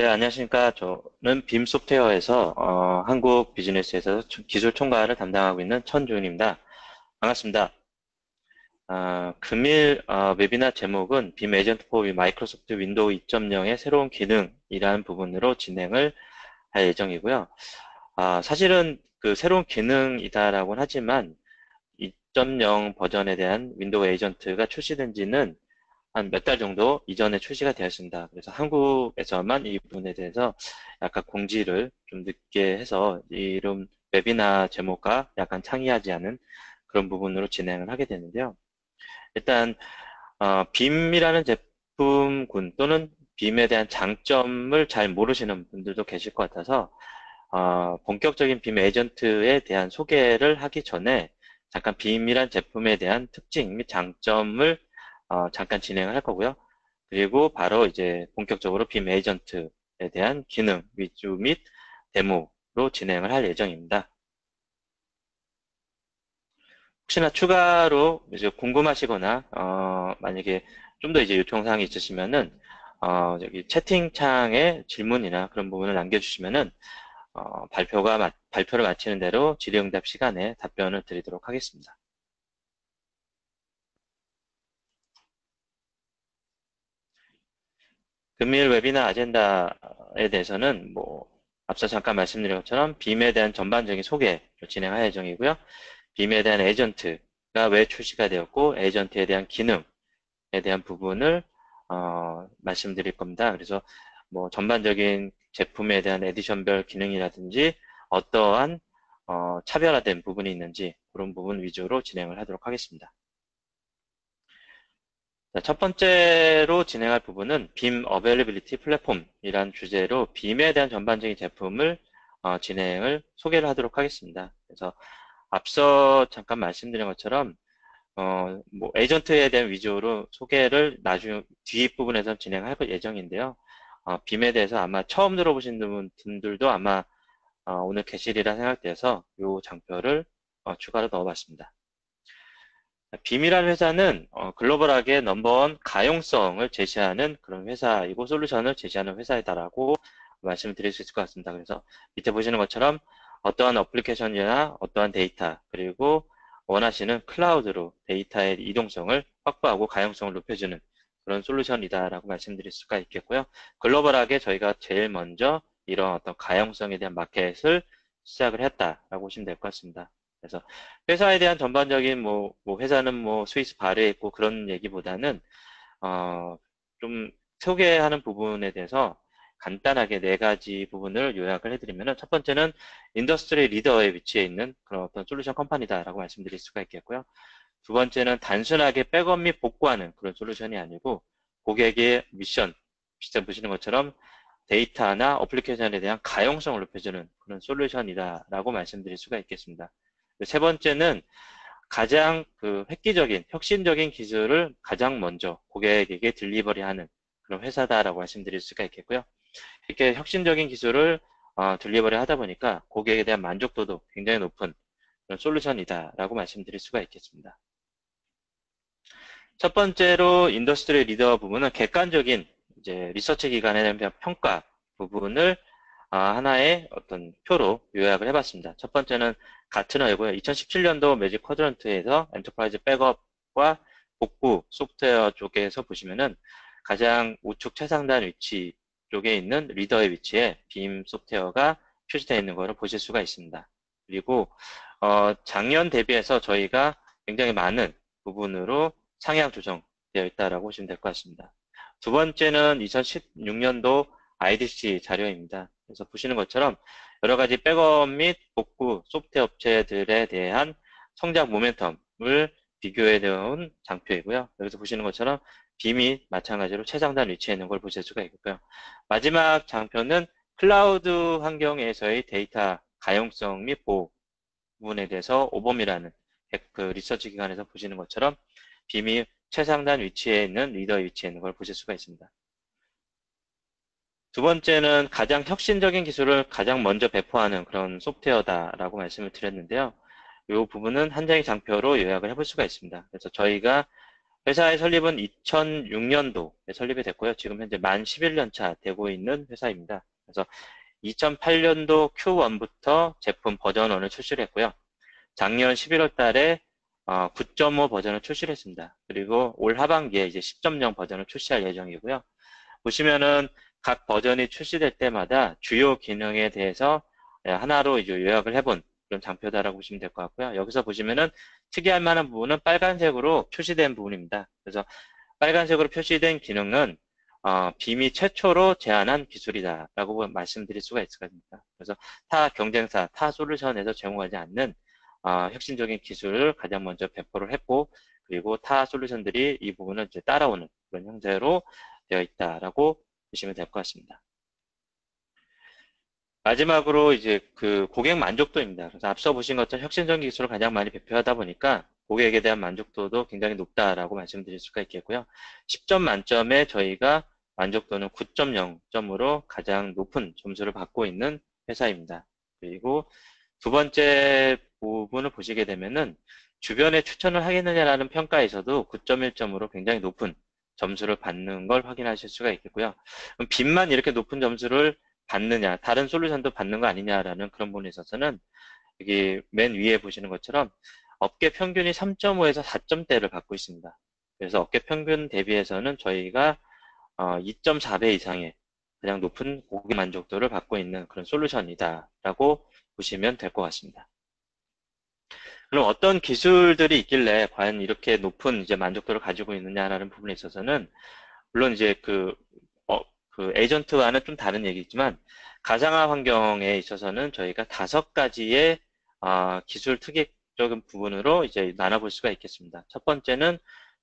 네, 안녕하십니까. 저는 빔 소프트웨어에서 한국 비즈니스에서 기술 총괄을 담당하고 있는 천주은입니다. 반갑습니다. 금일 웨비나 제목은 빔 에이전트 포 마이크로소프트 윈도우 2.0의 새로운 기능이라는 부분으로 진행을 할 예정이고요. 사실은 그 새로운 기능이다라고는 하지만 2.0 버전에 대한 윈도우 에이전트가 출시된 지는 한 몇 달 정도 이전에 출시가 되었습니다. 그래서 한국에서만 이 부분에 대해서 약간 공지를 좀 늦게 해서 이름 웹이나 제목과 약간 창이하지 않은 그런 부분으로 진행을 하게 되는데요. 일단 빔이라는 제품군 또는 빔에 대한 장점을 잘 모르시는 분들도 계실 것 같아서 본격적인 빔 에이전트에 대한 소개를 하기 전에 잠깐 빔이란 제품에 대한 특징 및 장점을 잠깐 진행을 할 거고요. 그리고 바로 이제 본격적으로 빔 에이전트에 대한 기능 위주 및 데모로 진행을 할 예정입니다. 혹시나 추가로 이제 궁금하시거나 만약에 좀 더 이제 요청사항이 있으시면은 여기 채팅창에 질문이나 그런 부분을 남겨주시면은 발표를 마치는 대로 질의응답 시간에 답변을 드리도록 하겠습니다. 금일 웨비나 아젠다에 대해서는 앞서 잠깐 말씀드린 것처럼 빔에 대한 전반적인 소개를 진행할 예정이고요. 빔에 대한 에이전트가 왜 출시가 되었고 에이전트에 대한 기능에 대한 부분을 말씀드릴 겁니다. 그래서 전반적인 제품에 대한 에디션별 기능이라든지 어떠한 차별화된 부분이 있는지 그런 부분 위주로 진행을 하도록 하겠습니다. 자, 첫 번째로 진행할 부분은 빔 어베일리빌리티 플랫폼이란 주제로 빔에 대한 전반적인 제품을 소개를 하도록 하겠습니다. 그래서 앞서 잠깐 말씀드린 것처럼 에이전트에 대한 위주로 소개를 나중 뒷부분에서 진행할 예정인데요. 빔에 대해서 아마 처음 들어보신 분들도 아마 오늘 계시리라 생각돼서 이 장표를 추가로 넣어봤습니다. 빔이라는 회사는 글로벌하게 넘버원 가용성을 제시하는 그런 회사이고 솔루션을 제시하는 회사이다라고 말씀을 드릴 수 있을 것 같습니다. 그래서 밑에 보시는 것처럼 어떠한 어플리케이션이나 어떠한 데이터 그리고 원하시는 클라우드로 데이터의 이동성을 확보하고 가용성을 높여주는 그런 솔루션이다라고 말씀드릴 수가 있겠고요. 글로벌하게 저희가 제일 먼저 이런 어떤 가용성에 대한 마켓을 시작을 했다라고 보시면 될 것 같습니다. 그래서 회사에 대한 전반적인 회사는 스위스 발에 있고 그런 얘기보다는 좀 소개하는 부분에 대해서 간단하게 네 가지 부분을 요약을 해드리면은 첫 번째는 인더스트리 리더에 위치해 있는 그런 어떤 솔루션 컴퍼니다라고 말씀드릴 수가 있겠고요. 두 번째는 단순하게 백업 및 복구하는 그런 솔루션이 아니고 고객의 미션, 비슷한 보시는 것처럼 데이터나 어플리케이션에 대한 가용성을 높여주는 그런 솔루션이다라고 말씀드릴 수가 있겠습니다. 세 번째는 가장 획기적인, 혁신적인 기술을 가장 먼저 고객에게 딜리버리하는 그런 회사다라고 말씀드릴 수가 있겠고요. 이렇게 혁신적인 기술을 딜리버리 하다 보니까 고객에 대한 만족도도 굉장히 높은 그런 솔루션이다라고 말씀드릴 수가 있겠습니다. 첫 번째로 인더스트리 리더 부분은 객관적인 이제 리서치 기관에 대한 평가 부분을 하나의 어떤 표로 요약을 해봤습니다. 첫 번째는 가트너이고요. 2017년도 매직 쿼드런트에서 엔터프라이즈 백업과 복구 소프트웨어 쪽에서 보시면은 가장 우측 최상단 위치 쪽에 있는 리더의 위치에 빔 소프트웨어가 표시되어 있는 것을 보실 수가 있습니다. 그리고 작년 대비해서 저희가 굉장히 많은 부분으로 상향 조정되어 있다라고 보시면 될 것 같습니다. 두 번째는 2016년도 IDC 자료입니다. 그래서 보시는 것처럼 여러 가지 백업 및 복구 소프트웨어 업체들에 대한 성장 모멘텀을 비교해 놓은 장표이고요. 여기서 보시는 것처럼 빔이 마찬가지로 최상단 위치에 있는 걸 보실 수가 있고요. 마지막 장표는 클라우드 환경에서의 데이터 가용성 및 보호 부분에 대해서 오범이라는 그 리서치 기관에서 보시는 것처럼 빔이 최상단 위치에 있는 리더의 위치에 있는 걸 보실 수가 있습니다. 두 번째는 가장 혁신적인 기술을 가장 먼저 배포하는 그런 소프트웨어다라고 말씀을 드렸는데요. 이 부분은 한 장의 장표로 요약을 해볼 수가 있습니다. 그래서 저희가 회사의 설립은 2006년도에 설립이 됐고요. 지금 현재 만 11년 차 되고 있는 회사입니다. 그래서 2008년도 Q1부터 제품 버전 1을 출시를 했고요. 작년 11월 달에 9.5 버전을 출시를 했습니다. 그리고 올 하반기에 이제 10.0 버전을 출시할 예정이고요. 보시면은 각 버전이 출시될 때마다 주요 기능에 대해서 하나로 이제 요약을 해본 그런 장표다라고 보시면 될 것 같고요. 여기서 보시면은 특이할 만한 부분은 빨간색으로 표시된 부분입니다. 그래서 빨간색으로 표시된 기능은 빔이 최초로 제안한 기술이다라고 말씀드릴 수가 있을 겁니다. 그래서 타 경쟁사, 타 솔루션에서 제공하지 않는 혁신적인 기술을 가장 먼저 배포를 했고, 그리고 타 솔루션들이 이 부분을 이제 따라오는 그런 형태로 되어 있다라고 보시면 될 것 같습니다. 마지막으로 이제 그 고객 만족도입니다. 그래서 앞서 보신 것처럼 혁신적인 기술을 가장 많이 배포하다 보니까 고객에 대한 만족도도 굉장히 높다라고 말씀드릴 수가 있겠고요. 10점 만점에 저희가 만족도는 9.0점으로 가장 높은 점수를 받고 있는 회사입니다. 그리고 두 번째 부분을 보시게 되면은 주변에 추천을 하겠느냐라는 평가에서도 9.1점으로 굉장히 높은 점수를 받는 걸 확인하실 수가 있겠고요. 그럼 빔만 이렇게 높은 점수를 받느냐, 다른 솔루션도 받는 거 아니냐라는 그런 부분에 있어서는 여기 맨 위에 보시는 것처럼 업계 평균이 3.5에서 4점대를 받고 있습니다. 그래서 업계 평균 대비해서는 저희가 2.4배 이상의 가장 높은 고객 만족도를 받고 있는 그런 솔루션이다라고 보시면 될 것 같습니다. 그럼 어떤 기술들이 있길래 과연 이렇게 높은 이제 만족도를 가지고 있느냐라는 부분에 있어서는 물론 이제 그 에이전트와는 좀 다른 얘기지만 가상화 환경에 있어서는 저희가 5가지의 기술 특이적인 부분으로 이제 나눠볼 수가 있겠습니다. 첫 번째는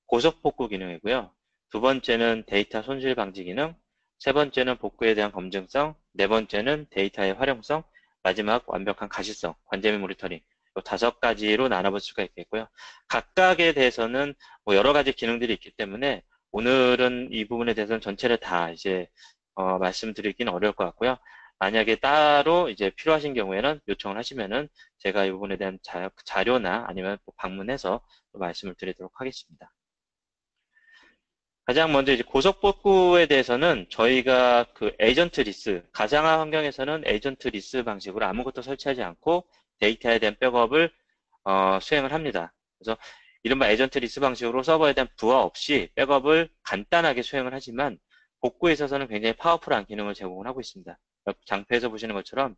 고속 복구 기능이고요. 두 번째는 데이터 손실 방지 기능, 세 번째는 복구에 대한 검증성, 네 번째는 데이터의 활용성, 마지막 완벽한 가시성, 관제미 모니터링. 5가지로 나눠볼 수가 있겠고요. 각각에 대해서는 뭐 여러 가지 기능들이 있기 때문에 오늘은 이 부분에 대해서는 전체를 다 이제 말씀드리기는 어려울 것 같고요. 만약에 따로 이제 필요하신 경우에는 요청을 하시면은 제가 이 부분에 대한 자료나 아니면 방문해서 말씀을 드리도록 하겠습니다. 가장 먼저 이제 고속복구에 대해서는 저희가 그 에이전트 리스, 가상화 환경에서는 에이전트 리스 방식으로 아무것도 설치하지 않고 데이터에 대한 백업을 수행을 합니다. 그래서 이른바 에이전트 리스 방식으로 서버에 대한 부하 없이 백업을 간단하게 수행을 하지만 복구에 있어서는 굉장히 파워풀한 기능을 제공을 하고 있습니다. 장표에서 보시는 것처럼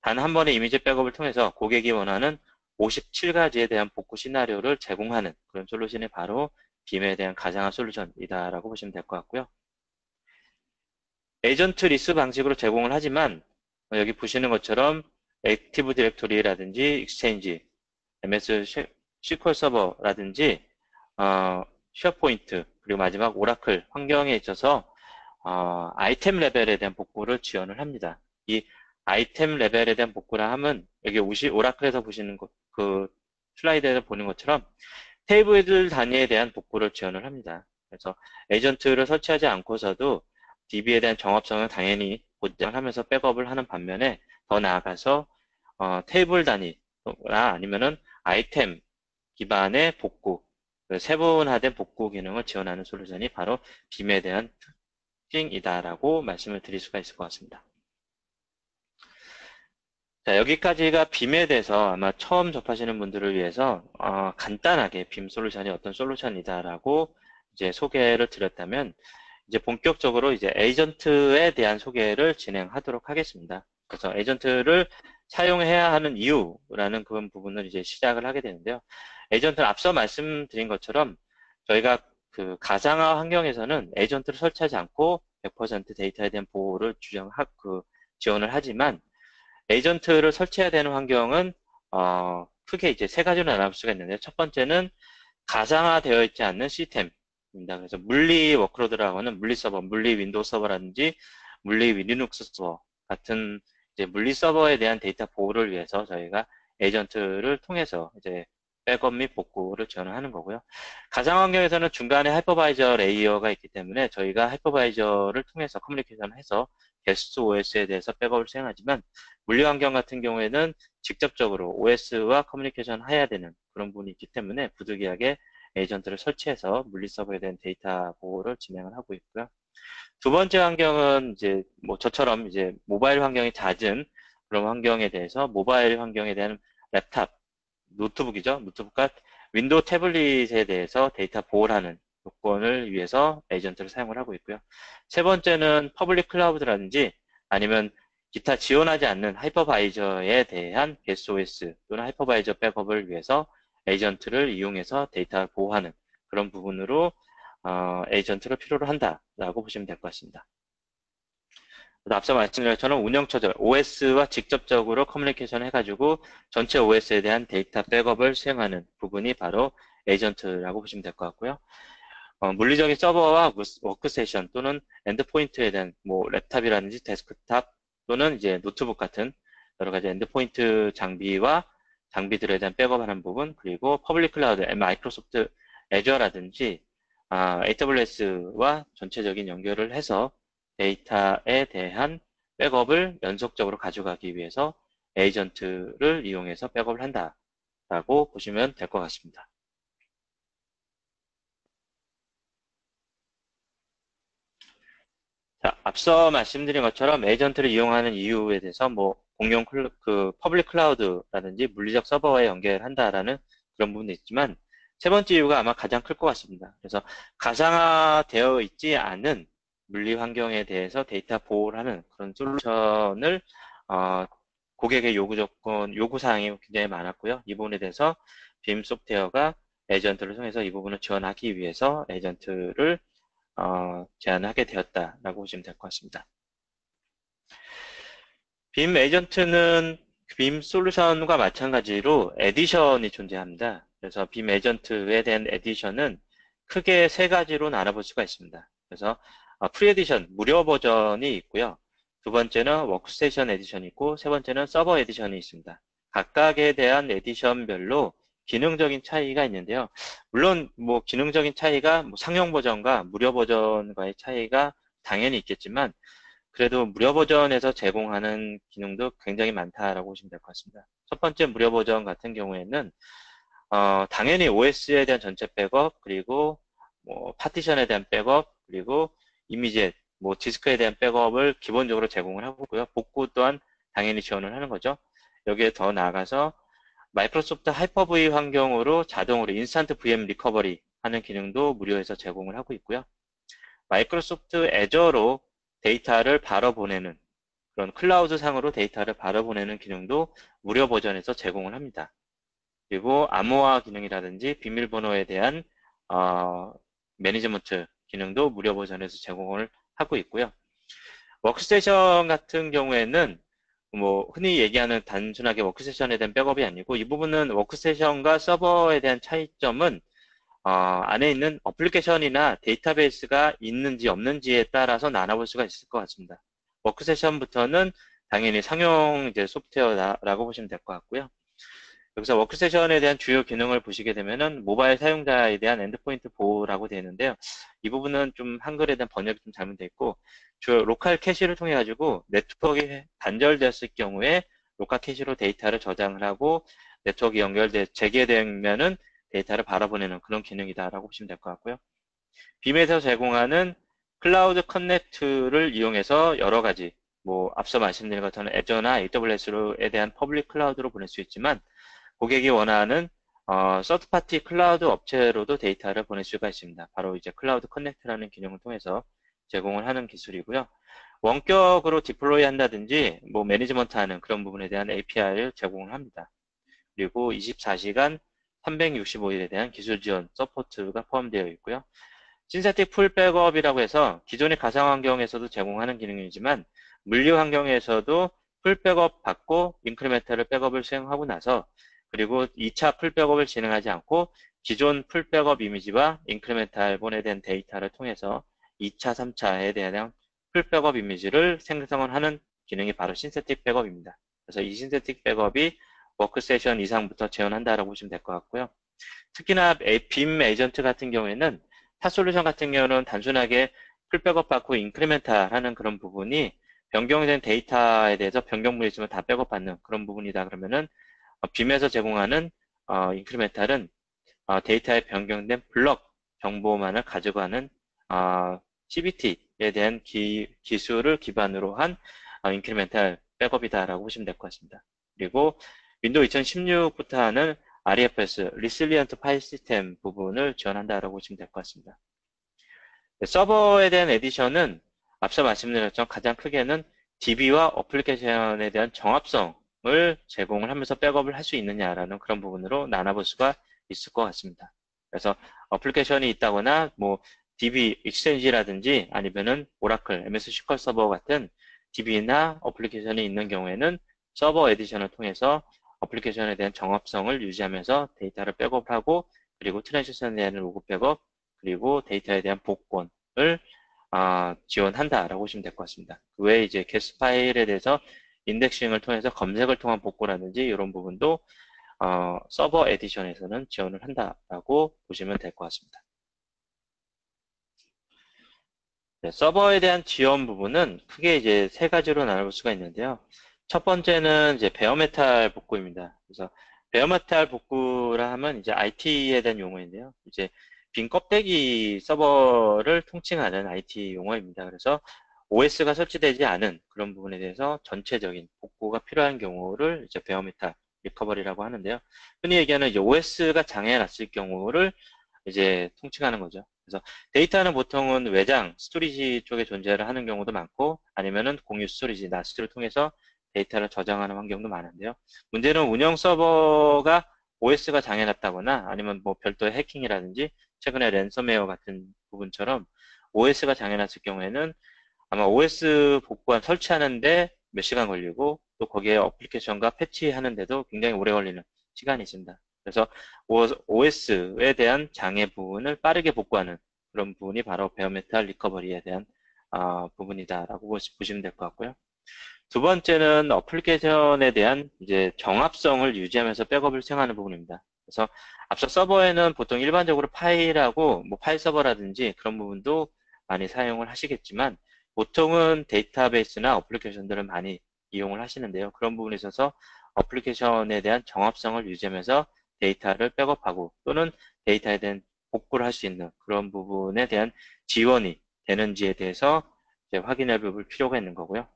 단 한 번의 이미지 백업을 통해서 고객이 원하는 57가지에 대한 복구 시나리오를 제공하는 그런 솔루션이 바로 빔에 대한 가상화 솔루션이다라고 보시면 될 것 같고요. 에이전트 리스 방식으로 제공을 하지만 여기 보시는 것처럼 액티브 디렉토리라든지 익스체인지, MS SQL 서버라든지 쉐어포인트 그리고 마지막 오라클 환경에 있어서 아이템 레벨에 대한 복구를 지원을 합니다. 이 아이템 레벨에 대한 복구라 함은 여기 오라클에서 보시는 그 슬라이드에서 보는 것처럼 테이블 단위에 대한 복구를 지원을 합니다. 그래서 에이전트를 설치하지 않고서도 DB에 대한 정합성을 당연히 보장을 하면서 백업을 하는 반면에 더 나아가서 테이블 단위나 아니면은 아이템 기반의 복구, 세분화된 복구 기능을 지원하는 솔루션이 바로 빔에 대한 특징이다라고 말씀을 드릴 수가 있을 것 같습니다. 자, 여기까지가 빔에 대해서 아마 처음 접하시는 분들을 위해서 간단하게 빔 솔루션이 어떤 솔루션이다라고 이제 소개를 드렸다면 이제 본격적으로 이제 에이전트에 대한 소개를 진행하도록 하겠습니다. 그래서 에이전트를 사용해야 하는 이유라는 그런 부분을 이제 시작을 하게 되는데요. 에이전트는 앞서 말씀드린 것처럼 저희가 그 가상화 환경에서는 에이전트를 설치하지 않고 100% 데이터에 대한 보호를 지원을 하지만 에이전트를 설치해야 되는 환경은 크게 이제 3가지로 나눌 수가 있는데 첫 번째는 가상화되어 있지 않는 시스템입니다. 그래서 물리 워크로드라고 하는 물리 서버, 물리 윈도우 서버라든지 물리 리눅스 서버 같은 이제 물리 서버에 대한 데이터 보호를 위해서 저희가 에이전트를 통해서 이제 백업 및 복구를 지원을 하는 거고요. 가상 환경에서는 중간에 하이퍼바이저 레이어가 있기 때문에 저희가 하이퍼바이저를 통해서 커뮤니케이션을 해서 게스트 OS에 대해서 백업을 수행하지만 물리 환경 같은 경우에는 직접적으로 OS와 커뮤니케이션 해야 되는 그런 부분이 있기 때문에 부득이하게 에이전트를 설치해서 물리 서버에 대한 데이터 보호를 진행을 하고 있고요. 두 번째 환경은 이제 뭐 저처럼 이제 모바일 환경이 잦은 그런 환경에 대해서 모바일 환경에 대한 랩탑, 노트북이죠. 노트북과 윈도우 태블릿에 대해서 데이터 보호를 하는 요건을 위해서 에이전트를 사용을 하고 있고요. 세 번째는 퍼블릭 클라우드라든지 아니면 기타 지원하지 않는 하이퍼바이저에 대한 게스트OS 또는 하이퍼바이저 백업을 위해서 에이전트를 이용해서 데이터를 보호하는 그런 부분으로 에이전트를 필요로 한다라고 보시면 될 것 같습니다. 앞서 말씀드린 것처럼 운영 처절, OS와 직접적으로 커뮤니케이션 해가지고 전체 OS에 대한 데이터 백업을 수행하는 부분이 바로 에이전트라고 보시면 될 것 같고요. 물리적인 서버와 워크스테이션 또는 엔드포인트에 대한 뭐 랩탑이라든지 데스크탑 또는 이제 노트북 같은 여러 가지 엔드포인트 장비와 장비들에 대한 백업하는 부분, 그리고 퍼블릭 클라우드, 마이크로소프트 애저라든지 AWS와 전체적인 연결을 해서 데이터에 대한 백업을 연속적으로 가져가기 위해서 에이전트를 이용해서 백업을 한다라고 보시면 될 것 같습니다. 자, 앞서 말씀드린 것처럼 에이전트를 이용하는 이유에 대해서 뭐 공용 퍼블릭 클라우드라든지 물리적 서버와의 연결한다라는 그런 부분도 있지만 세 번째 이유가 아마 가장 클 것 같습니다. 그래서 가상화되어 있지 않은 물리 환경에 대해서 데이터 보호를 하는 그런 솔루션을 고객의 요구 사항이 굉장히 많았고요. 이 부분에 대해서 빔 소프트웨어가 에이전트를 통해서 이 부분을 지원하기 위해서 에이전트를 제안하게 되었다라고 보시면 될 것 같습니다. 빔 에이전트는 빔 솔루션과 마찬가지로 에디션이 존재합니다. 그래서 빔 에이전트에 대한 에디션은 크게 세 가지로 나눠볼 수가 있습니다. 그래서 프리 에디션, 무료 버전이 있고요. 두 번째는 워크스테이션 에디션이 있고 세 번째는 서버 에디션이 있습니다. 각각에 대한 에디션별로 기능적인 차이가 있는데요. 물론 뭐 기능적인 차이가 뭐 상용 버전과 무료 버전과의 차이가 당연히 있겠지만 그래도 무료 버전에서 제공하는 기능도 굉장히 많다라고 보시면 될 것 같습니다. 첫 번째 무료 버전 같은 경우에는 당연히 OS에 대한 전체 백업, 그리고 뭐 파티션에 대한 백업, 그리고 이미지, 뭐 디스크에 대한 백업을 기본적으로 제공을 하고 있고요. 복구 또한 당연히 지원을 하는 거죠. 여기에 더 나아가서 마이크로소프트 하이퍼V 환경으로 자동으로 인스턴트 VM 리커버리 하는 기능도 무료에서 제공을 하고 있고요. 마이크로소프트 애저로 데이터를 바로 보내는 그런 클라우드 상으로 데이터를 바로 보내는 기능도 무료 버전에서 제공을 합니다. 그리고 암호화 기능이라든지 비밀번호에 대한 매니지먼트 기능도 무료 버전에서 제공을 하고 있고요. 워크스테이션 같은 경우에는 뭐 흔히 얘기하는 단순하게 워크스테이션에 대한 백업이 아니고 이 부분은 워크스테이션과 서버에 대한 차이점은 안에 있는 어플리케이션이나 데이터베이스가 있는지 없는지에 따라서 나눠볼 수가 있을 것 같습니다. 워크세션부터는 당연히 상용 이제 소프트웨어라고 보시면 될 것 같고요. 여기서 워크세션에 대한 주요 기능을 보시게 되면은 모바일 사용자에 대한 엔드포인트 보호라고 되어 있는데요. 이 부분은 좀 한글에 대한 번역이 좀 잘못되어 있고 주요 로컬 캐시를 통해 가지고 네트워크가 단절되었을 경우에 로컬 캐시로 데이터를 저장을 하고 네트워크 재개되면은 데이터를 바라보내는 그런 기능이다라고 보시면 될 것 같고요. 빔에서 제공하는 클라우드 커넥트를 이용해서 여러 가지 뭐 앞서 말씀드린 것처럼 애저나 AWS에 대한 퍼블릭 클라우드로 보낼 수 있지만 고객이 원하는 서드파티 클라우드 업체로도 데이터를 보낼 수가 있습니다. 바로 이제 클라우드 커넥트라는 기능을 통해서 제공을 하는 기술이고요. 원격으로 디플로이 한다든지 뭐 매니지먼트 하는 그런 부분에 대한 API를 제공을 합니다. 그리고 24시간 365일에 대한 기술 지원 서포트가 포함되어 있고요. 신세틱 풀 백업이라고 해서 기존의 가상 환경에서도 제공하는 기능이지만 물리 환경에서도 풀 백업 받고 인크리멘탈을 백업을 수행하고 나서 그리고 2차 풀 백업을 진행하지 않고 기존 풀 백업 이미지와 인크리멘탈 보내된 데이터를 통해서 2차, 3차에 대한 풀 백업 이미지를 생성을 하는 기능이 바로 신세틱 백업입니다. 그래서 이 신세틱 백업이 워크세션 이상부터 지원한다라고 보시면 될 것 같고요. 특히나 빔 에이전트 같은 경우에는 타 솔루션 같은 경우는 단순하게 풀백업 받고 인크리멘탈 하는 그런 부분이 변경된 데이터에 대해서 변경물이 있으면 다 백업 받는 그런 부분이다 그러면은 빔에서 제공하는 인크리멘탈은 데이터에 변경된 블럭 정보만을 가져가는 CBT에 대한 기술을 기반으로 한 인크리멘탈 백업이다라고 보시면 될 것 같습니다. 그리고 윈도우 2016부터 하는 REFS, Resilient File System 부분을 지원한다라고 보시면 될 것 같습니다. 서버에 대한 에디션은 앞서 말씀드린 것처럼 가장 크게는 DB와 어플리케이션에 대한 정합성을 제공을 하면서 백업을 할 수 있느냐라는 그런 부분으로 나눠볼 수가 있을 것 같습니다. 그래서 어플리케이션이 있다거나 뭐 DB 익스체인지라든지 아니면은 오라클, MS SQL 서버 같은 DB나 어플리케이션이 있는 경우에는 서버 에디션을 통해서 어플리케이션에 대한 정합성을 유지하면서 데이터를 백업하고 그리고 트랜지션에 대한 로그 백업 그리고 데이터에 대한 복권을 지원한다라고 보시면 될 것 같습니다. 그 외에 이제 게스 파일에 대해서 인덱싱을 통해서 검색을 통한 복구라든지 이런 부분도 서버 에디션에서는 지원을 한다라고 보시면 될 것 같습니다. 네, 서버에 대한 지원 부분은 크게 이제 세 가지로 나눌 수가 있는데요. 첫 번째는 이제 베어메탈 복구입니다. 그래서 베어메탈 복구라 하면 이제 IT에 대한 용어인데요. 이제 빈 껍데기 서버를 통칭하는 IT 용어입니다. 그래서 OS가 설치되지 않은 그런 부분에 대해서 전체적인 복구가 필요한 경우를 이제 베어메탈 리커버리라고 하는데요. 흔히 얘기하는 이제 OS가 장애 났을 경우를 이제 통칭하는 거죠. 그래서 데이터는 보통은 외장, 스토리지 쪽에 존재를 하는 경우도 많고 아니면은 공유 스토리지, 나스를 통해서 데이터를 저장하는 환경도 많은데요. 문제는 운영 서버가 OS가 장애났다거나 아니면 뭐 별도의 해킹이라든지 최근에 랜섬웨어 같은 부분처럼 OS가 장애났을 경우에는 아마 OS 복구한 설치하는데 몇 시간 걸리고 또 거기에 어플리케이션과 패치하는데도 굉장히 오래 걸리는 시간이 있습니다. 그래서 OS에 대한 장애 부분을 빠르게 복구하는 그런 부분이 바로 베어메탈 리커버리에 대한 부분이다라고 보시면 될 것 같고요. 두 번째는 어플리케이션에 대한 이제 정합성을 유지하면서 백업을 수행하는 부분입니다. 그래서 앞서 서버에는 보통 일반적으로 파일하고 뭐 파일 서버라든지 그런 부분도 많이 사용을 하시겠지만 보통은 데이터베이스나 어플리케이션들을 많이 이용을 하시는데요. 그런 부분에 있어서 어플리케이션에 대한 정합성을 유지하면서 데이터를 백업하고 또는 데이터에 대한 복구를 할 수 있는 그런 부분에 대한 지원이 되는지에 대해서 이제 확인해 볼 필요가 있는 거고요.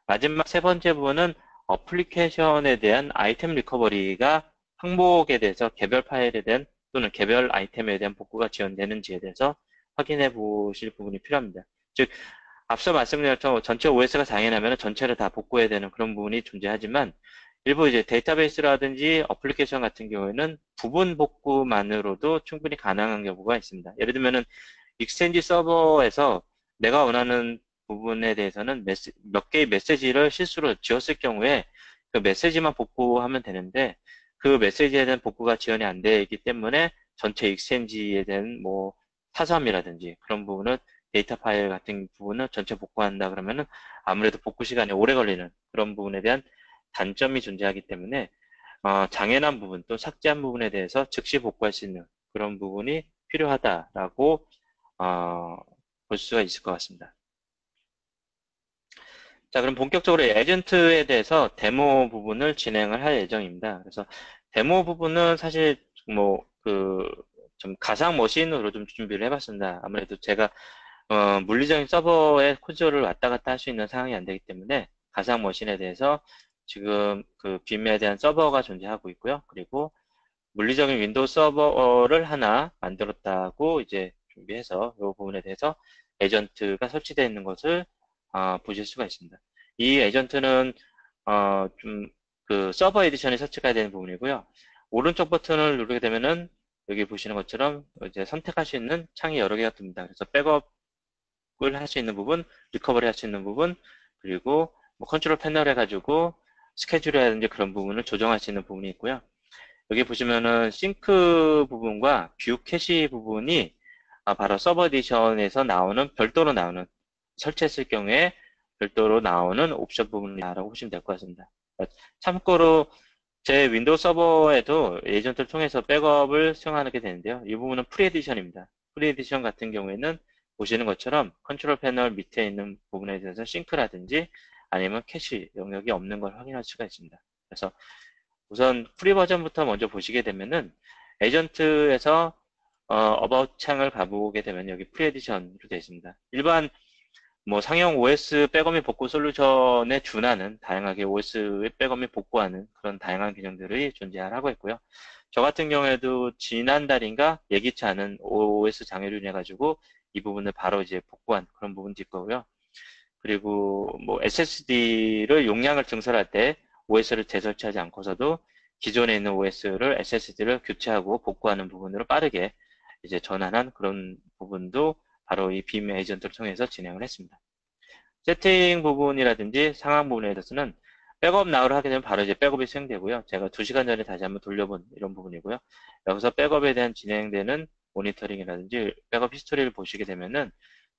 마지막 세 번째 부분은 어플리케이션에 대한 아이템 리커버리가 항목에 대해서 개별 파일에 대한 또는 개별 아이템에 대한 복구가 지원되는지에 대해서 확인해 보실 부분이 필요합니다. 즉, 앞서 말씀드린 것처럼 전체 OS가 장애나면 전체를 다 복구해야 되는 그런 부분이 존재하지만 일부 이제 데이터베이스라든지 어플리케이션 같은 경우에는 부분 복구만으로도 충분히 가능한 경우가 있습니다. 예를 들면은 익스체인지 서버에서 내가 원하는 부분에 대해서는 몇 개의 메시지를 실수로 지웠을 경우에 그 메시지만 복구하면 되는데 그 메시지에 대한 복구가 지원이 안 되기 때문에 전체 익스체인지에 대한 뭐 타섬이라든지 그런 부분은 데이터 파일 같은 부분을 전체 복구한다 그러면은 아무래도 복구 시간이 오래 걸리는 그런 부분에 대한 단점이 존재하기 때문에 장애난 부분 또 삭제한 부분에 대해서 즉시 복구할 수 있는 그런 부분이 필요하다라고 볼 수가 있을 것 같습니다. 자, 그럼 본격적으로 에이전트에 대해서 데모 부분을 진행을 할 예정입니다. 그래서 데모 부분은 사실 뭐 좀 가상 머신으로 좀 준비를 해봤습니다. 아무래도 제가 물리적인 서버에 코드를 왔다 갔다 할 수 있는 상황이 안 되기 때문에 가상 머신에 대해서 지금 그 빔에 대한 서버가 존재하고 있고요. 그리고 물리적인 윈도우 서버를 하나 만들었다고 이제 준비해서 이 부분에 대해서 에이전트가 설치되어 있는 것을 보실 수가 있습니다. 이 에이전트는 좀 그 서버 에디션이 설치가 되는 부분이고요. 오른쪽 버튼을 누르게 되면은 여기 보시는 것처럼 이제 선택할 수 있는 창이 여러 개가 뜹니다. 그래서 백업을 할 수 있는 부분, 리커버리 할 수 있는 부분, 그리고 뭐 컨트롤 패널 해가지고 스케줄이라든지 그런 부분을 조정할 수 있는 부분이 있고요. 여기 보시면은 싱크 부분과 뷰 캐시 부분이 바로 서버 에디션에서 나오는 별도로 나오는 설치했을 경우에 별도로 나오는 옵션 부분이라고 보시면 될 것 같습니다. 참고로 제 윈도우 서버에도 에이전트를 통해서 백업을 수행하게 되는데요. 이 부분은 프리 에디션입니다. 프리 에디션 같은 경우에는 보시는 것처럼 컨트롤 패널 밑에 있는 부분에 대해서 싱크라든지 아니면 캐시 영역이 없는 걸 확인할 수가 있습니다. 그래서 우선 프리 버전부터 먼저 보시게 되면은 에이전트에서 About 창을 가보게 되면 여기 프리에디션으로 되어 있습니다. 일반 뭐 상용 OS 백업 및 복구 솔루션에 준하는 다양하게 OS 백업 및 복구하는 그런 다양한 기능들이 존재하고 있고요. 저 같은 경우에도 지난달인가 예기치 않은 OS 장애로 인해 가지고 이 부분을 바로 이제 복구한 그런 부분도 있고요. 그리고 뭐 SSD를 용량을 증설할 때 OS를 재설치하지 않고서도 기존에 있는 OS를 SSD를 교체하고 복구하는 부분으로 빠르게 이제 전환한 그런 부분도 바로 이 빔 에이전트를 통해서 진행을 했습니다. 세팅 부분이라든지 상황 부분에 대해서는 백업 나우를 하게 되면 바로 이제 백업이 수행되고요. 제가 2시간 전에 다시 한번 돌려본 이런 부분이고요. 여기서 백업에 대한 진행되는 모니터링이라든지 백업 히스토리를 보시게 되면은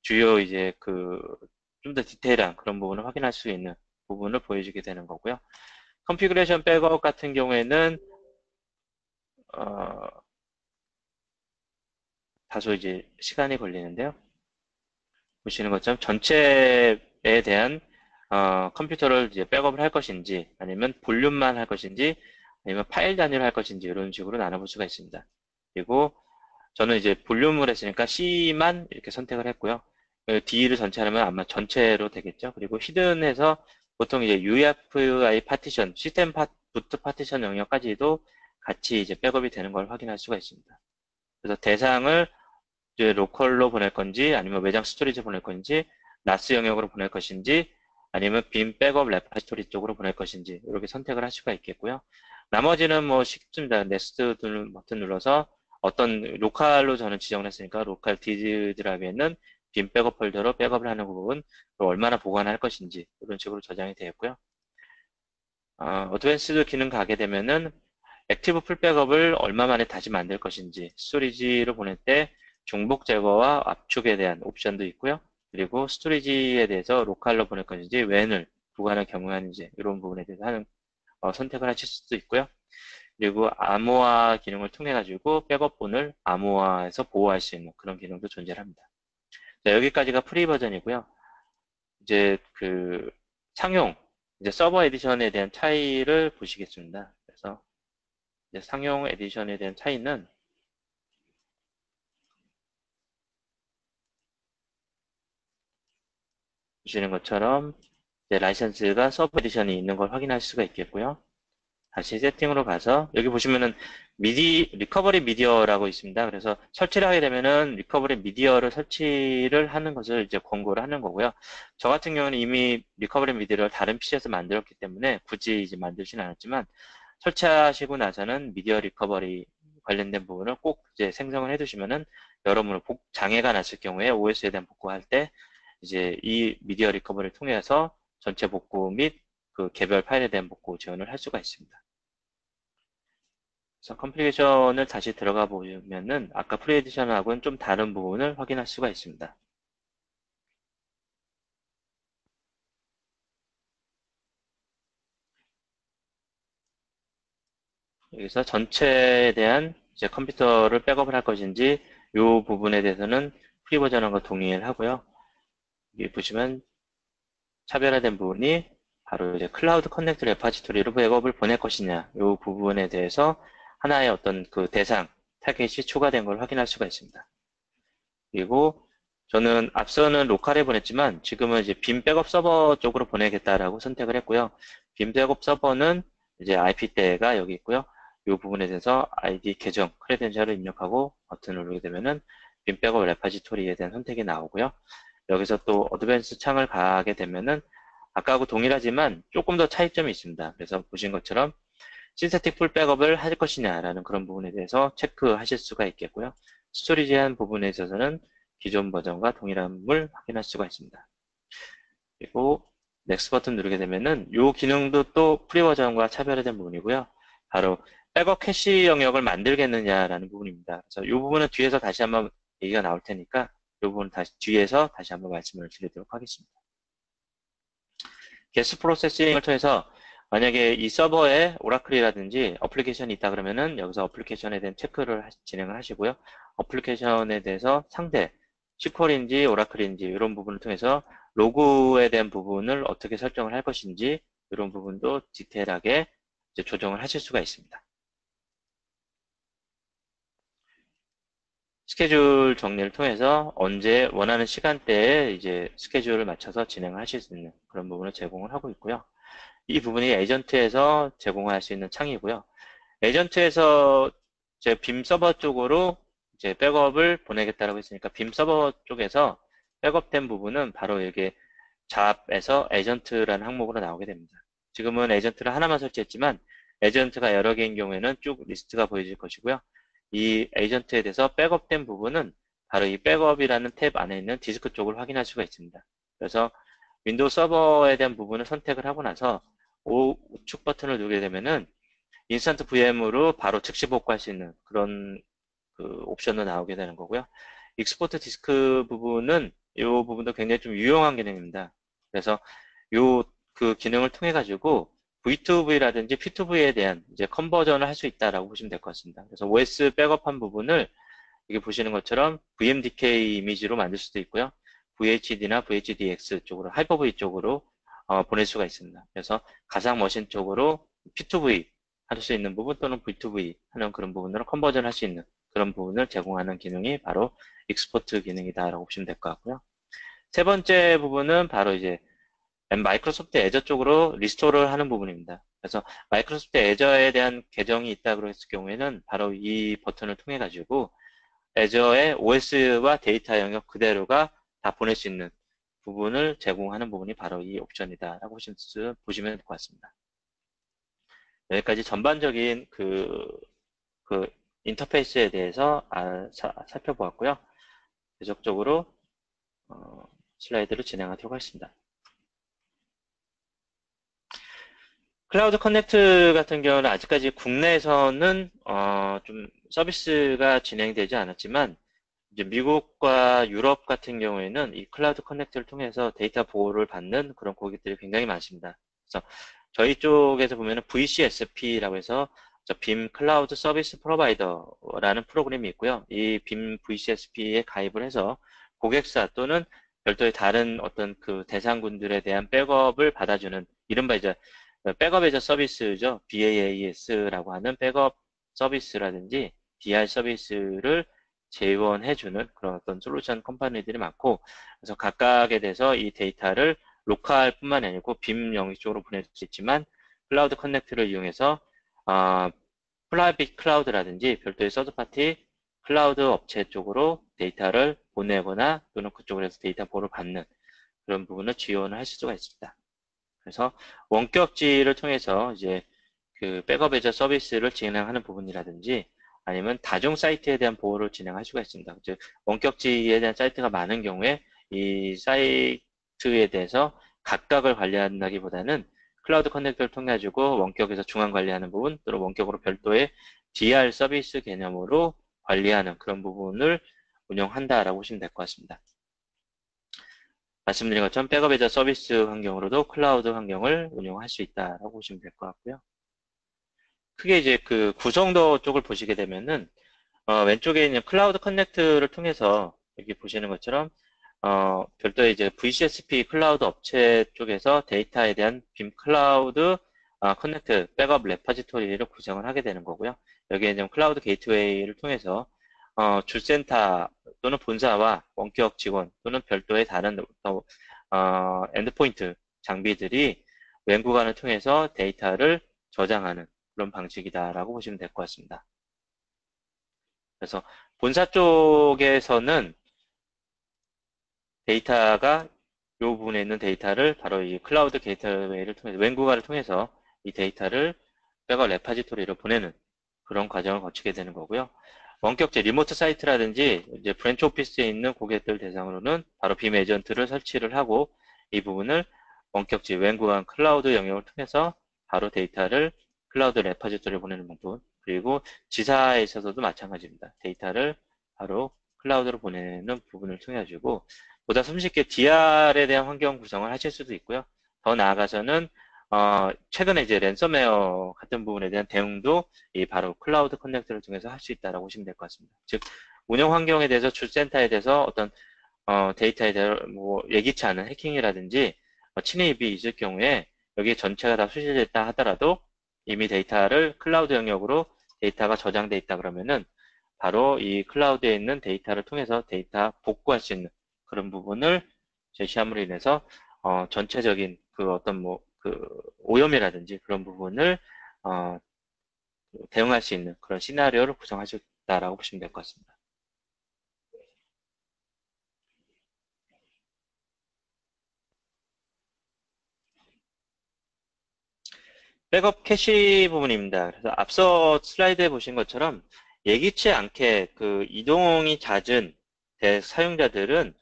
주요 이제 그 좀 더 디테일한 그런 부분을 확인할 수 있는 부분을 보여주게 되는 거고요. 컨피그레이션 백업 같은 경우에는 다소 이제 시간이 걸리는데요. 보시는 것처럼 전체에 대한 컴퓨터를 이제 백업을 할 것인지 아니면 볼륨만 할 것인지 아니면 파일 단위로 할 것인지 이런 식으로 나눠볼 수가 있습니다. 그리고 저는 이제 볼륨을 했으니까 C만 이렇게 선택을 했고요. D를 전체하면 아마 전체로 되겠죠. 그리고 히든해서 보통 이제 UEFI 파티션, 시스템 부트 파티션 영역까지도 같이 이제 백업이 되는 걸 확인할 수가 있습니다. 그래서 대상을 이제 로컬로 보낼 건지 아니면 외장 스토리지 보낼 건지 나스 영역으로 보낼 것인지 아니면 빔 백업 레파지토리 쪽으로 보낼 것인지 이렇게 선택을 할 수가 있겠고요. 나머지는 뭐 쉽습니다. 넥스트 버튼 눌러서 어떤 로컬로 저는 지정을 했으니까 로컬 디즈 드라이브에 있는 빔 백업 폴더로 백업을 하는 부분 얼마나 보관할 것인지 이런 식으로 저장이 되어 있고요. 어드밴스드 기능 가게 되면은 액티브 풀 백업을 얼마 만에 다시 만들 것인지 스토리지로 보낼 때 중복 제거와 압축에 대한 옵션도 있고요. 그리고 스토리지에 대해서 로컬로 보낼 것인지 웬을 구간을 경유하는지 이런 부분에 대해서 선택을 하실 수도 있고요. 그리고 암호화 기능을 통해 가지고 백업본을 암호화해서 보호할 수 있는 그런 기능도 존재합니다. 자, 여기까지가 프리 버전이고요. 이제 그 상용 이제 서버 에디션에 대한 차이를 보시겠습니다. 그래서 이제 상용 에디션에 대한 차이는 보시는 것처럼 이제 라이선스가 서브 에디션이 있는 걸 확인할 수가 있겠고요. 다시 세팅으로 가서 여기 보시면은 리커버리 미디어라고 있습니다. 그래서 설치를 하게 되면은 리커버리 미디어를 설치를 하는 것을 이제 권고를 하는 거고요. 저 같은 경우는 이미 리커버리 미디어를 다른 PC에서 만들었기 때문에 굳이 이제 만들지는 않았지만 설치하시고 나서는 미디어 리커버리 관련된 부분을 꼭 이제 생성을 해두시면은 여러모로 장애가 났을 경우에 OS에 대한 복구할 때 이제 이 미디어 리커버리를 통해서 전체 복구 및 그 개별 파일에 대한 복구 지원을 할 수가 있습니다. 그래서 컴플리케이션을 다시 들어가 보면은 아까 프리에디션하고는 좀 다른 부분을 확인할 수가 있습니다. 여기서 전체에 대한 이제 컴퓨터를 백업을 할 것인지 이 부분에 대해서는 프리 버전과 동의를 하고요. 여기 보시면 차별화된 부분이 바로 이제 클라우드 커넥트 레파지토리로 백업을 보낼 것이냐 이 부분에 대해서 하나의 어떤 그 대상 타겟이 추가된 걸 확인할 수가 있습니다. 그리고 저는 앞서는 로컬에 보냈지만 지금은 이제 빔 백업 서버 쪽으로 보내겠다라고 선택을 했고요. 빔 백업 서버는 이제 IP대가 여기 있고요. 이 부분에 대해서 아이디 계정 크레덴셜을 입력하고 버튼을 누르게 되면은 빔 백업 레파지토리에 대한 선택이 나오고요. 여기서 또 어드밴스 창을 가게 되면은 아까하고 동일하지만 조금 더 차이점이 있습니다. 그래서 보신 것처럼 신세틱 풀 백업을 할 것이냐라는 그런 부분에 대해서 체크하실 수가 있겠고요. 스토리지 한 부분에 있어서는 기존 버전과 동일함을 확인할 수가 있습니다. 그리고 넥스트 버튼 누르게 되면은 이 기능도 또 프리 버전과 차별화된 부분이고요. 바로 백업 캐시 영역을 만들겠느냐라는 부분입니다. 그래서 이 부분은 뒤에서 다시 한번 얘기가 나올 테니까 이 부분은 뒤에서 다시 한번 말씀을 드리도록 하겠습니다. 게스트 프로세싱을 통해서 만약에 이 서버에 오라클이라든지 어플리케이션이 있다 그러면은 여기서 어플리케이션에 대한 체크를 진행을 하시고요. 어플리케이션에 대해서 상대 SQL인지 오라클인지 이런 부분을 통해서 로그에 대한 부분을 어떻게 설정을 할 것인지 이런 부분도 디테일하게 이제 조정을 하실 수가 있습니다. 스케줄 정리를 통해서 언제 원하는 시간대에 이제 스케줄을 맞춰서 진행을 하실 수 있는 그런 부분을 제공을 하고 있고요. 이 부분이 에이전트에서 제공할 수 있는 창이고요. 에이전트에서 제 빔 서버 쪽으로 이제 백업을 보내겠다라고 했으니까 빔 서버 쪽에서 백업된 부분은 바로 이게 잡에서 에이전트라는 항목으로 나오게 됩니다. 지금은 에이전트를 하나만 설치했지만 에이전트가 여러 개인 경우에는 쭉 리스트가 보여질 것이고요. 이 에이전트에 대해서 백업된 부분은 바로 이 백업이라는 탭 안에 있는 디스크 쪽을 확인할 수가 있습니다. 그래서 윈도우 서버에 대한 부분을 선택을 하고 나서 우측 버튼을 누르게 되면은 인스턴트 VM으로 바로 즉시 복구할 수 있는 그런 그 옵션도 나오게 되는 거고요. 익스포트 디스크 부분은 이 부분도 굉장히 좀 유용한 기능입니다. 그래서 요 그 기능을 통해 가지고 V2V라든지 P2V에 대한 이제 컨버전을 할 수 있다라고 보시면 될 것 같습니다. 그래서 OS 백업한 부분을 여기 보시는 것처럼 VMDK 이미지로 만들 수도 있고요. VHD나 VHDX 쪽으로, 하이퍼V 쪽으로 보낼 수가 있습니다. 그래서 가상 머신 쪽으로 P2V 할 수 있는 부분 또는 V2V 하는 그런 부분으로 컨버전 할 수 있는 그런 부분을 제공하는 기능이 바로 익스포트 기능이다라고 보시면 될 것 같고요. 세 번째 부분은 바로 이제 마이크로소프트 애저 쪽으로 리스토어를 하는 부분입니다. 그래서 마이크로소프트 애저에 대한 계정이 있다고 했을 경우에는 바로 이 버튼을 통해 가지고 애저의 OS와 데이터 영역 그대로가 다 보낼 수 있는 부분을 제공하는 부분이 바로 이 옵션이다라고 보시면 될 것 같습니다. 여기까지 전반적인 그 인터페이스에 대해서 살펴보았고요. 계속적으로 슬라이드를 진행하도록 하겠습니다. 클라우드 커넥트 같은 경우는 아직까지 국내에서는 좀 서비스가 진행되지 않았지만 이제 미국과 유럽 같은 경우에는 이 클라우드 커넥트를 통해서 데이터 보호를 받는 그런 고객들이 굉장히 많습니다. 그래서 저희 쪽에서 보면은 VCSP라고 해서 빔 클라우드 서비스 프로바이더라는 프로그램이 있고요. 이 빔 VCSP에 가입을 해서 고객사 또는 별도의 다른 어떤 그 대상군들에 대한 백업을 받아주는 이른바 이제 백업 애저 서비스죠. BAAS라고 하는 백업 서비스라든지 DR 서비스를 제원해주는 그런 어떤 솔루션 컴퍼니들이 많고, 그래서 각각에 대해서 이 데이터를 로컬 뿐만 아니고 빔 영역 쪽으로 보낼 수 있지만, 클라우드 커넥트를 이용해서, 프라이빗 클라우드라든지 별도의 서드파티 클라우드 업체 쪽으로 데이터를 보내거나 또는 그쪽으로 해서 데이터 보호를 받는 그런 부분을 지원을 할 수가 있습니다. 그래서 원격지를 통해서 이제 그 백업 애저 서비스를 진행하는 부분이라든지 아니면 다중 사이트에 대한 보호를 진행할 수가 있습니다. 즉 원격지에 대한 사이트가 많은 경우에 이 사이트에 대해서 각각을 관리한다기보다는 클라우드 커넥터를 통해 가지고 원격에서 중앙 관리하는 부분 또는 원격으로 별도의 DR 서비스 개념으로 관리하는 그런 부분을 운영한다라고 보시면 될 것 같습니다. 말씀드린 것처럼 백업 애저 서비스 환경으로도 클라우드 환경을 운영할 수 있다라고 보시면 될 것 같고요. 크게 이제 그 구성도 쪽을 보시게 되면은 왼쪽에 있는 클라우드 커넥트를 통해서 여기 보시는 것처럼 별도의 이제 VCSP 클라우드 업체 쪽에서 데이터에 대한 빔 클라우드 커넥트 백업 레퍼지토리를 구성을 하게 되는 거고요. 여기에 이제 클라우드 게이트웨이를 통해서 주센터 또는 본사와 원격 직원 또는 별도의 다른 엔드포인트 장비들이 웬구간을 통해서 데이터를 저장하는 그런 방식이다라고 보시면 될 것 같습니다. 그래서 본사 쪽에서는 데이터가 이 부분에 있는 데이터를 바로 이 클라우드 게이트웨이를 통해서 웬구간을 통해서 이 데이터를 백업 레파지토리로 보내는 그런 과정을 거치게 되는 거고요. 원격제 리모트 사이트라든지 이제 브랜치 오피스에 있는 고객들 대상으로는 바로 빔 에이전트를 설치를 하고 이 부분을 원격지 웬구간 클라우드 영역을 통해서 바로 데이터를 클라우드 레퍼지토리에 보내는 부분, 그리고 지사에 있어서도 마찬가지입니다. 데이터를 바로 클라우드로 보내는 부분을 통해 가지고 보다 손쉽게 DR에 대한 환경 구성을 하실 수도 있고요. 더 나아가서는 최근에 이제 랜섬웨어 같은 부분에 대한 대응도 이 바로 클라우드 커넥터를 통해서 할 수 있다라고 보시면 될 것 같습니다. 즉 운영 환경에 대해서 주센터에 대해서 어떤 데이터에 대해 뭐 예기치 않은 해킹이라든지 침입이 있을 경우에 여기 전체가 다 수실됐다 하더라도 이미 데이터를 클라우드 영역으로 데이터가 저장돼 있다 그러면은 바로 이 클라우드에 있는 데이터를 통해서 데이터 복구할 수 있는 그런 부분을 제시함으로 인해서 전체적인 그 어떤 뭐 그 오염이라든지 그런 부분을 어, 대응할 수 있는 그런 시나리오를 구성하셨다라고 보시면 될 것 같습니다. 백업 캐시 부분입니다. 그래서 앞서 슬라이드에 보신 것처럼 예기치 않게 그 이동이 잦은 사용자들은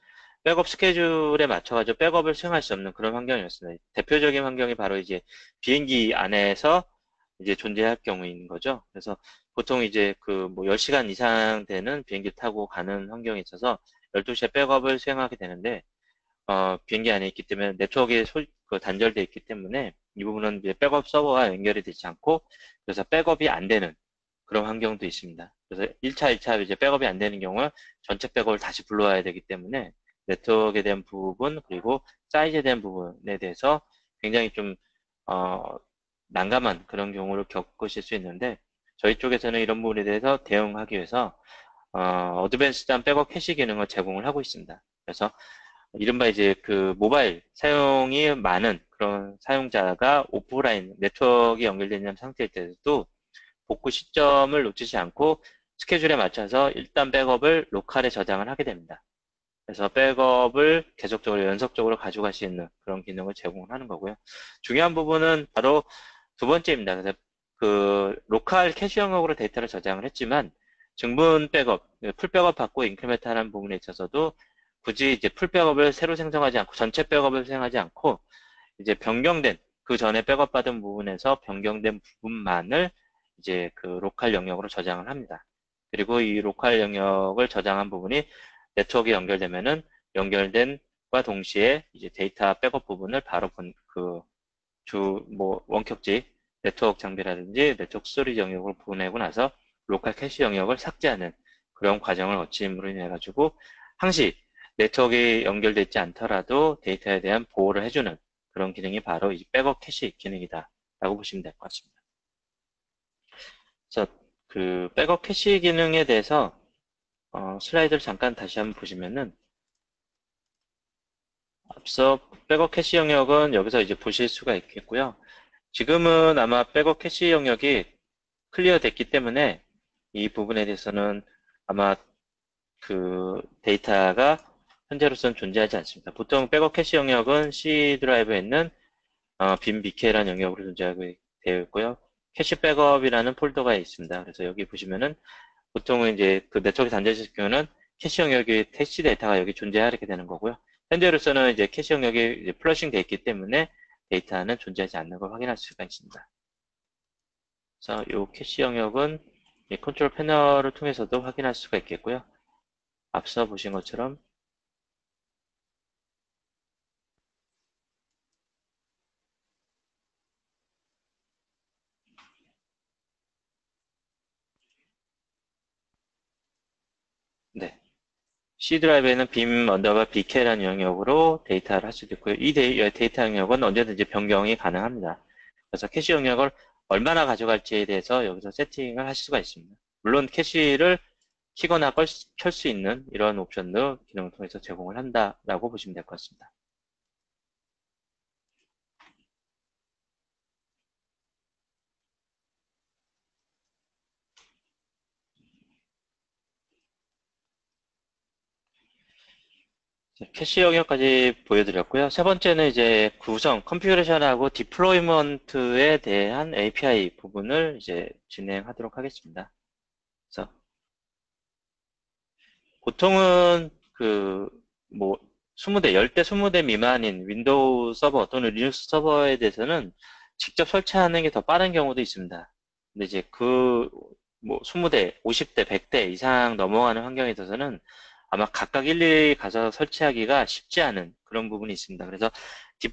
백업 스케줄에 맞춰가지고 백업을 수행할 수 없는 그런 환경이었습니다. 대표적인 환경이 바로 이제 비행기 안에서 이제 존재할 경우인 거죠. 그래서 보통 이제 그 뭐 10시간 이상 되는 비행기 타고 가는 환경에 있어서 12시에 백업을 수행하게 되는데 비행기 안에 있기 때문에 네트워크에 단절되어 있기 때문에 이 부분은 이제 백업 서버와 연결이 되지 않고 그래서 백업이 안 되는 그런 환경도 있습니다. 그래서 1차, 2차 이제 백업이 안 되는 경우는 전체 백업을 다시 불러와야 되기 때문에 네트워크에 대한 부분 그리고 사이즈에 대한 부분에 대해서 굉장히 좀 어, 난감한 그런 경우를 겪으실 수 있는데 저희 쪽에서는 이런 부분에 대해서 대응하기 위해서 어드밴스드한 백업 캐시 기능을 제공을 하고 있습니다. 그래서 이른바 이제 그 모바일 사용이 많은 그런 사용자가 오프라인 네트워크에 연결되어 있는 상태일 때도 복구 시점을 놓치지 않고 스케줄에 맞춰서 일단 백업을 로컬에 저장을 하게 됩니다. 그래서 백업을 계속적으로 연속적으로 가져갈 수 있는 그런 기능을 제공을 하는 거고요. 중요한 부분은 바로 두 번째입니다. 그래서 그 로컬 캐시 영역으로 데이터를 저장을 했지만 증분 백업, 풀 백업 받고 인크리멘트 하는 부분에 있어서도 굳이 이제 풀 백업을 새로 생성하지 않고 전체 백업을 수행하지 않고 이제 변경된 그 전에 백업 받은 부분에서 변경된 부분만을 이제 그 로컬 영역으로 저장을 합니다. 그리고 이 로컬 영역을 저장한 부분이 네트워크에 연결되면은 연결된과 동시에 이제 데이터 백업 부분을 바로 뭐 원격지 네트워크 장비라든지 네트워크 스토리지 영역으로 보내고 나서 로컬 캐시 영역을 삭제하는 그런 과정을 거침으로 인해 가지고 항시 네트워크에 연결되어 있지 않더라도 데이터에 대한 보호를 해주는 그런 기능이 바로 이 백업 캐시 기능이다 라고 보시면 될 것 같습니다. 그래서 그 백업 캐시 기능에 대해서 슬라이드를 잠깐 다시 한번 보시면은 앞서 백업 캐시 영역은 여기서 이제 보실 수가 있겠고요. 지금은 아마 백업 캐시 영역이 클리어 됐기 때문에 이 부분에 대해서는 아마 그 데이터가 현재로서는 존재하지 않습니다. 보통 백업 캐시 영역은 C 드라이브에 있는 빔 BK라는 영역으로 존재하고 되어 있고요. 캐시 백업이라는 폴더가 있습니다. 그래서 여기 보시면은 보통은 이제 그 네트워크 단절됐을 경우는 캐시 영역이 캐시 데이터가 여기 존재하게 되는 거고요. 현재로서는 이제 캐시 영역이 이제 플러싱 되어 있기 때문에 데이터는 존재하지 않는 걸 확인할 수가 있습니다. 그래서 이 캐시 영역은 이 컨트롤 패널을 통해서도 확인할 수가 있겠고요. 앞서 보신 것처럼 네. C 드라이브에는 빔 언더바 BK라는 영역으로 데이터를 할 수도 있고요. 이 데이터 영역은 언제든지 변경이 가능합니다. 그래서 캐시 영역을 얼마나 가져갈지에 대해서 여기서 세팅을 하실 수가 있습니다. 물론 캐시를 키거나 켤 수 있는 이런 옵션도 기능을 통해서 제공을 한다라고 보시면 될 것 같습니다. 캐시 영역까지 보여드렸고요. 세 번째는 이제 구성, 컨피그레이션하고 디플로이먼트에 대한 API 부분을 이제 진행하도록 하겠습니다. 그래서 보통은 그 뭐 20대, 10대 20대 미만인 윈도우 서버 또는 리눅스 서버에 대해서는 직접 설치하는 게 더 빠른 경우도 있습니다. 근데 이제 그 뭐 20대, 50대, 100대 이상 넘어가는 환경에 있어서는 아마 각각 일일이 가서 설치하기가 쉽지 않은 그런 부분이 있습니다. 그래서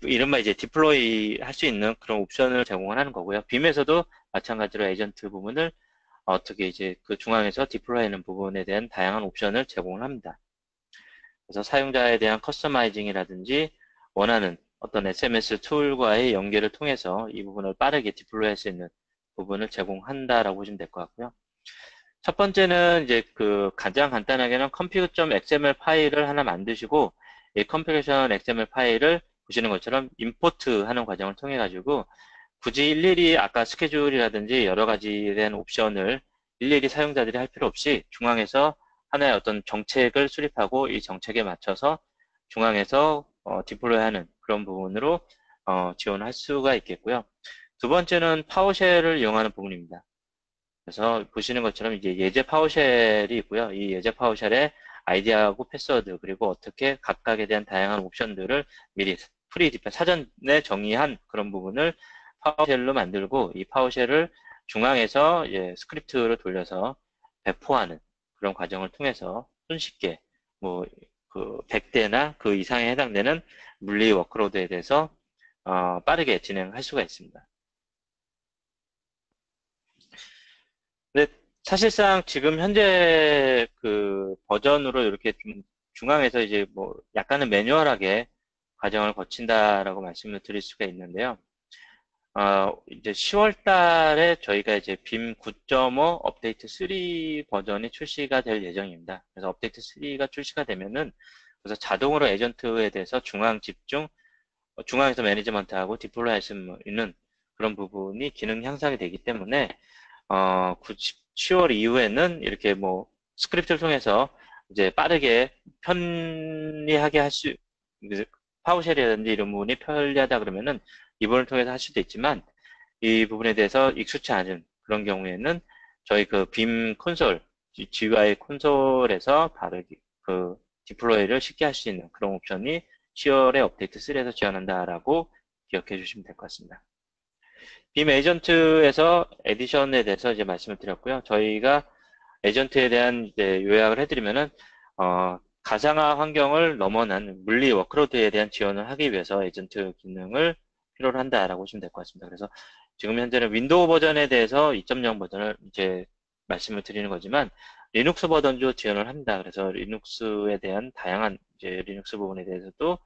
이른바 이제 디플로이 할 수 있는 그런 옵션을 제공을 하는 거고요. 빔에서도 마찬가지로 에이전트 부분을 어떻게 이제 그 중앙에서 디플로이하는 부분에 대한 다양한 옵션을 제공을 합니다. 그래서 사용자에 대한 커스터마이징이라든지 원하는 어떤 SMS 툴과의 연계를 통해서 이 부분을 빠르게 디플로이 할 수 있는 부분을 제공한다라고 보시면 될 것 같고요. 첫 번째는 이제 그 가장 간단하게는 config.xml 파일을 하나 만드시고 이 configuration XML 파일을 보시는 것처럼 임포트 하는 과정을 통해 가지고 굳이 일일이 아까 스케줄이라든지 여러 가지에 대한 옵션을 일일이 사용자들이 할 필요 없이 중앙에서 하나의 어떤 정책을 수립하고 이 정책에 맞춰서 중앙에서 디플로이하는 그런 부분으로 지원할 수가 있겠고요. 두 번째는 파워쉘을 이용하는 부분입니다. 그래서 보시는 것처럼 이제 예제 파워쉘이 있고요. 이 예제 파워쉘에 아이디하고 패스워드 그리고 어떻게 각각에 대한 다양한 옵션들을 미리 사전에 정의한 그런 부분을 파워쉘로 만들고 이 파워쉘을 중앙에서 스크립트로 돌려서 배포하는 그런 과정을 통해서 손쉽게 뭐 그 100대나 그 이상에 해당되는 물리 워크로드에 대해서 빠르게 진행할 수가 있습니다. 근데 사실상 지금 현재 그 버전으로 이렇게 좀 중앙에서 이제 뭐 약간은 매뉴얼하게 과정을 거친다라고 말씀을 드릴 수가 있는데요. 이제 10월 달에 저희가 이제 빔 9.5 업데이트 3 버전이 출시가 될 예정입니다. 그래서 업데이트 3가 출시가 되면은 그래서 자동으로 에이전트에 대해서 중앙 집중, 중앙에서 매니지먼트하고 디플로이 할 수 있는 그런 부분이 기능 향상이 되기 때문에 10월 이후에는 이렇게 뭐 스크립트를 통해서 이제 빠르게 편리하게 파워쉘이라든지 이런 부분이 편리하다 그러면은 이 부분을 통해서 할 수도 있지만 이 부분에 대해서 익숙치 않은 그런 경우에는 저희 그 빔 콘솔, GUI 콘솔에서 바로 그 디플로이를 쉽게 할 수 있는 그런 옵션이 10월에 업데이트 3에서 지원한다라고 기억해 주시면 될 것 같습니다. 빔 에이전트에서 에디션에 대해서 이제 말씀을 드렸고요. 저희가 에이전트에 대한 이제 요약을 해드리면은 가상화 환경을 넘어난 물리 워크로드에 대한 지원을 하기 위해서 에이전트 기능을 필요로 한다라고 보시면 될 것 같습니다. 그래서 지금 현재는 윈도우 버전에 대해서 2.0 버전을 이제 말씀을 드리는 거지만 리눅스 버전도 지원을 합니다. 그래서 리눅스에 대한 다양한 이제 리눅스 부분에 대해서도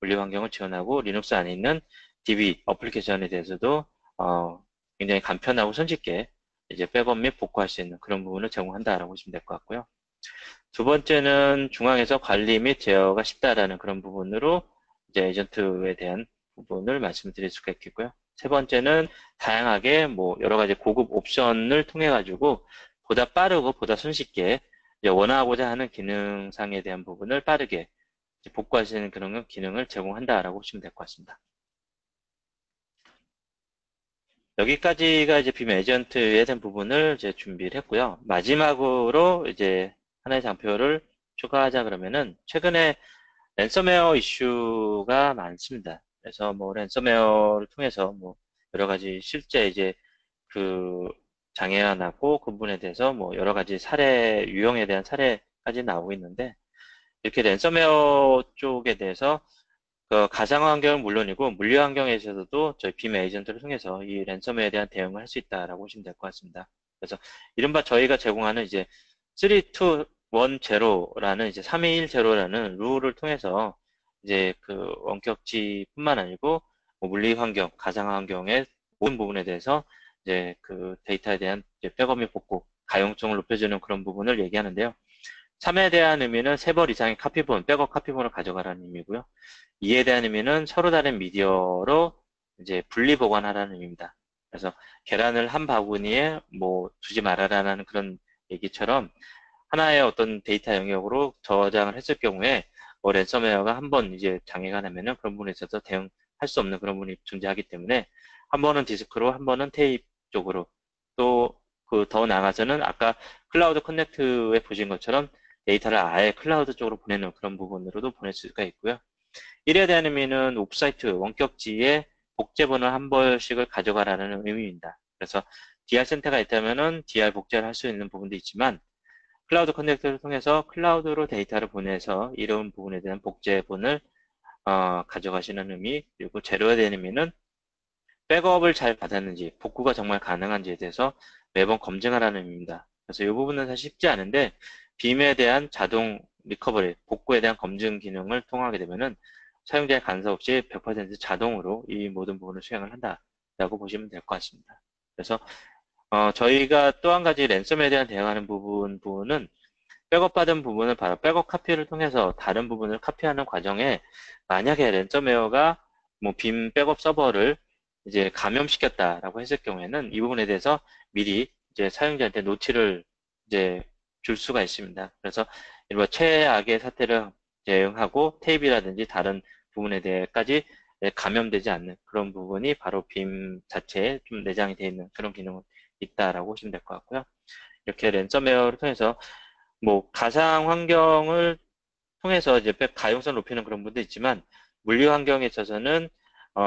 물리 환경을 지원하고 리눅스 안에 있는 DB 어플리케이션에 대해서도 굉장히 간편하고 손쉽게 이제 백업 및 복구할 수 있는 그런 부분을 제공한다라고 보시면 될 것 같고요. 두 번째는 중앙에서 관리 및 제어가 쉽다라는 그런 부분으로 이제 에이전트에 대한 부분을 말씀드릴 수가 있겠고요. 세 번째는 다양하게 뭐 여러 가지 고급 옵션을 통해 가지고 보다 빠르고 보다 손쉽게 원하고자 하는 기능상에 대한 부분을 빠르게 복구할 수 있는 그런 기능을 제공한다라고 보시면 될 것 같습니다. 여기까지가 이제 빔 에이전트에 대한 부분을 이제 준비를 했고요. 마지막으로 이제 하나의 장표를 추가하자 그러면은 최근에 랜섬웨어 이슈가 많습니다. 그래서 뭐 랜섬웨어를 통해서 뭐 여러 가지 실제 이제 그 장애가 나고 그 부분에 대해서 뭐 여러 가지 사례, 유형에 대한 사례까지 나오고 있는데 이렇게 랜섬웨어 쪽에 대해서 그 가상화 환경은 물론이고 물리 환경에서도 저희 빔 에이전트를 통해서 이 랜섬웨어에 대한 대응을 할 수 있다라고 보시면 될 것 같습니다. 그래서 이른바 저희가 제공하는 이제 3, 2, 1, 0라는 이제 321제로라는 룰을 통해서 이제 그 원격지뿐만 아니고 뭐 물리 환경, 가상화 환경의 모든 부분에 대해서 이제 그 데이터에 대한 이제 백업 및 복구, 가용성을 높여주는 그런 부분을 얘기하는데요. 3에 대한 의미는 3벌 이상의 카피본, 백업 카피본을 가져가라는 의미고요. 2에 대한 의미는 서로 다른 미디어로 이제 분리 보관하라는 의미입니다. 그래서 계란을 한 바구니에 뭐 두지 말아라는 그런 얘기처럼 하나의 어떤 데이터 영역으로 저장을 했을 경우에 뭐 랜섬웨어가 한 번 이제 장애가 나면은 그런 부분에 있어서 대응할 수 없는 그런 부분이 존재하기 때문에 한 번은 디스크로 한 번은 테이프 쪽으로 또 그 더 나아가서는 아까 클라우드 커넥트에 보신 것처럼 데이터를 아예 클라우드 쪽으로 보내는 그런 부분으로도 보낼 수가 있고요. 1에 대한 의미는 옵사이트 원격지에 복제본을 한 벌씩을 가져가라는 의미입니다. 그래서 DR 센터가 있다면은 DR 복제를 할 수 있는 부분도 있지만 클라우드 커넥터를 통해서 클라우드로 데이터를 보내서 이런 부분에 대한 복제본을 가져가시는 의미, 그리고 제로에 대한 의미는 백업을 잘 받았는지 복구가 정말 가능한지에 대해서 매번 검증하라는 의미입니다. 그래서 이 부분은 사실 쉽지 않은데 빔에 대한 자동 리커버리, 복구에 대한 검증 기능을 통하게 되면은 사용자의 간섭 없이 100% 자동으로 이 모든 부분을 수행을 한다라고 보시면 될 것 같습니다. 그래서 저희가 또 한 가지 랜섬에 대한 대응하는 부분은 백업받은 부분을 바로 백업 카피를 통해서 다른 부분을 카피하는 과정에 만약에 랜섬웨어가 뭐 빔 백업 서버를 이제 감염시켰다라고 했을 경우에는 이 부분에 대해서 미리 이제 사용자한테 노티를 이제 줄 수가 있습니다. 그래서 일반 최악의 사태를 대응하고 테이프라든지 다른 부분에 대해까지 감염되지 않는 그런 부분이 바로 빔 자체에 좀 내장이 되어 있는 그런 기능이 있다라고 보시면 될 것 같고요. 이렇게 랜섬웨어를 통해서 뭐 가상 환경을 통해서 이제 가용성 높이는 그런 부분도 있지만 물리 환경에 있어서는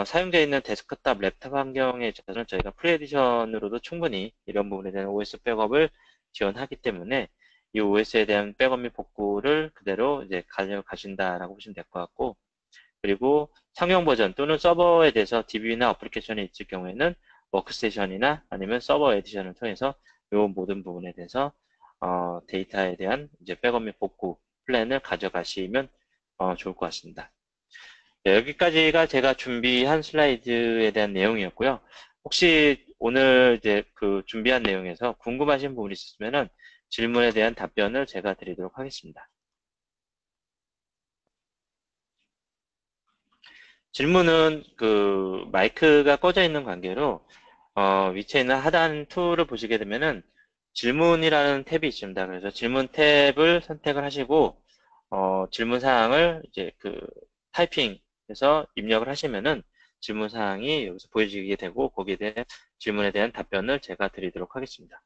사용되어 있는 데스크탑, 랩탑 환경에 있어서는 저희가 프리에디션으로도 충분히 이런 부분에 대한 OS 백업을 지원하기 때문에 이 OS에 대한 백업 및 복구를 그대로 이제 가져가신다라고 보시면 될 것 같고, 그리고 상용 버전 또는 서버에 대해서 DB나 어플리케이션이 있을 경우에는 워크스테이션이나 아니면 서버 에디션을 통해서 이 모든 부분에 대해서 데이터에 대한 이제 백업 및 복구 플랜을 가져가시면 좋을 것 같습니다. 네, 여기까지가 제가 준비한 슬라이드에 대한 내용이었고요. 혹시 오늘 이제 그 준비한 내용에서 궁금하신 부분이 있으면은 질문에 대한 답변을 제가 드리도록 하겠습니다. 질문은 그 마이크가 꺼져 있는 관계로 위치에 있는 하단 툴을 보시게 되면은 질문이라는 탭이 있습니다. 그래서 질문 탭을 선택을 하시고 질문 사항을 이제 그 타이핑해서 입력을 하시면은 질문 사항이 여기서 보여지게 되고 거기에 대한 질문에 대한 답변을 제가 드리도록 하겠습니다.